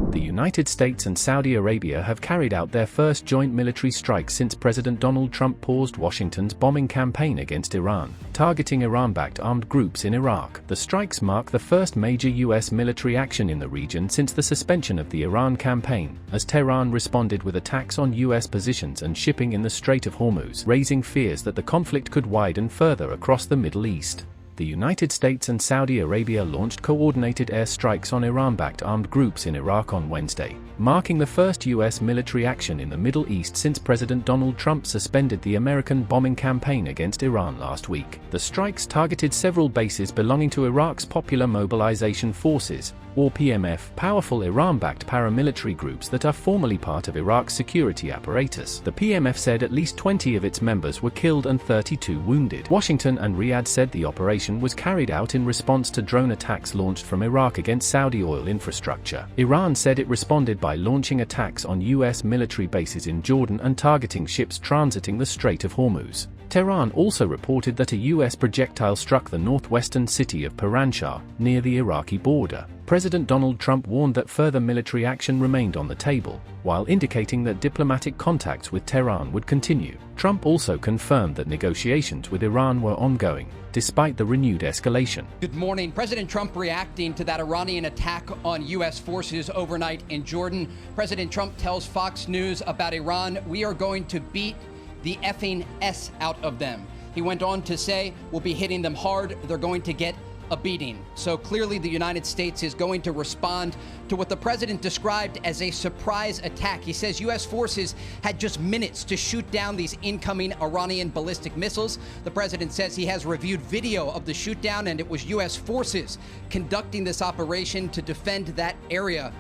The United States and Saudi Arabia have carried out their first joint military strike since President Donald Trump paused Washington's bombing campaign against Iran, targeting Iran-backed armed groups in Iraq. The strikes mark the first major U.S. military action in the region since the suspension of the Iran campaign, as Tehran responded with attacks on U.S. positions and shipping in the Strait of Hormuz, raising fears that the conflict could widen further across the Middle East. The United States and Saudi Arabia launched coordinated air strikes on Iran-backed armed groups in Iraq on Wednesday, marking the first U.S. military action in the Middle East since President Donald Trump suspended the American bombing campaign against Iran last week. The strikes targeted several bases belonging to Iraq's Popular Mobilization Forces, or PMF, powerful Iran-backed paramilitary groups that are formally part of Iraq's security apparatus. The PMF said at least 20 of its members were killed and 32 wounded. Washington and Riyadh said the operation was carried out in response to drone attacks launched from Iraq against Saudi oil infrastructure. Iran said it responded by launching attacks on U.S. military bases in Jordan and targeting ships transiting the Strait of Hormuz. Tehran also reported that a U.S. projectile struck the northwestern city of Piranshah, near the Iraqi border. President Donald Trump warned that further military action remained on the table, while indicating that diplomatic contacts with Tehran would continue. Trump also confirmed that negotiations with Iran were ongoing, despite the renewed escalation. Good morning. President Trump reacting to that Iranian attack on U.S. forces overnight in Jordan. President Trump tells Fox News about Iran, "We are going to beat the effing S out of them." He went on to say, "We'll be hitting them hard. They're going to get a beating." So clearly the United States is going to respond to what the president described as a surprise attack. He says U.S. forces had just minutes to shoot down these incoming Iranian ballistic missiles. The president says he has reviewed video of the shoot down, and it was U.S. forces conducting this operation to defend that area.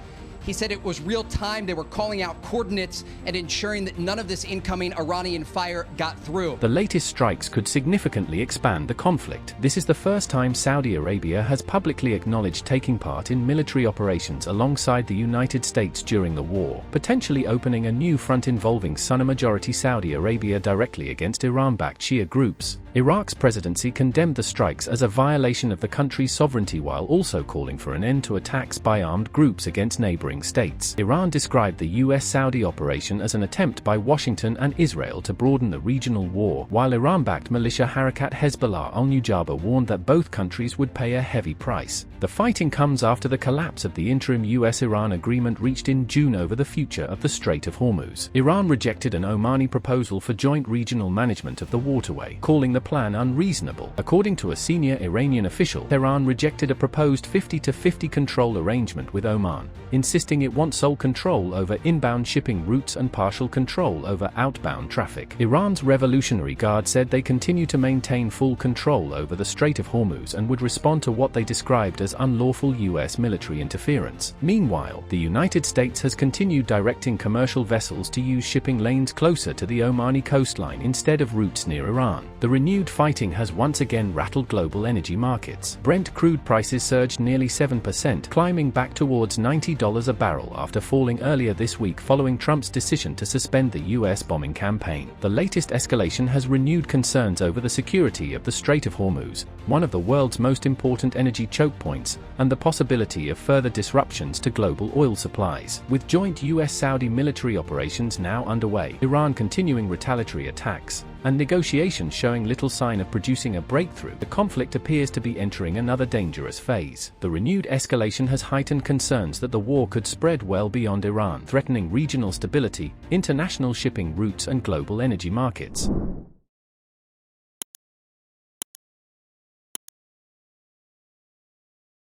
He said it was real time. They were calling out coordinates and ensuring that none of this incoming Iranian fire got through. The latest strikes could significantly expand the conflict. This is the first time Saudi Arabia has publicly acknowledged taking part in military operations alongside the United States during the war, potentially opening a new front involving Sunni-majority Saudi Arabia directly against Iran-backed Shia groups. Iraq's presidency condemned the strikes as a violation of the country's sovereignty while also calling for an end to attacks by armed groups against neighboring states. Iran described the US-Saudi operation as an attempt by Washington and Israel to broaden the regional war, while Iran-backed militia Harakat Hezbollah al-Nujaba warned that both countries would pay a heavy price. The fighting comes after the collapse of the interim US-Iran agreement reached in June over the future of the Strait of Hormuz. Iran rejected an Omani proposal for joint regional management of the waterway, calling the plan unreasonable. According to a senior Iranian official, Tehran rejected a proposed 50-50 control arrangement with Oman, insisting it wants sole control over inbound shipping routes and partial control over outbound traffic. Iran's Revolutionary Guard said they continue to maintain full control over the Strait of Hormuz and would respond to what they described as unlawful U.S. military interference. Meanwhile, the United States has continued directing commercial vessels to use shipping lanes closer to the Omani coastline instead of routes near Iran. The renewed fighting has once again rattled global energy markets. Brent crude prices surged nearly 7%, climbing back towards $90 a barrel after falling earlier this week following Trump's decision to suspend the U.S. bombing campaign. The latest escalation has renewed concerns over the security of the Strait of Hormuz, one of the world's most important energy choke points, and the possibility of further disruptions to global oil supplies. With joint US-Saudi military operations now underway, Iran continuing retaliatory attacks, and negotiations showing little sign of producing a breakthrough, the conflict appears to be entering another dangerous phase. The renewed escalation has heightened concerns that the war could spread well beyond Iran, threatening regional stability, international shipping routes and global energy markets.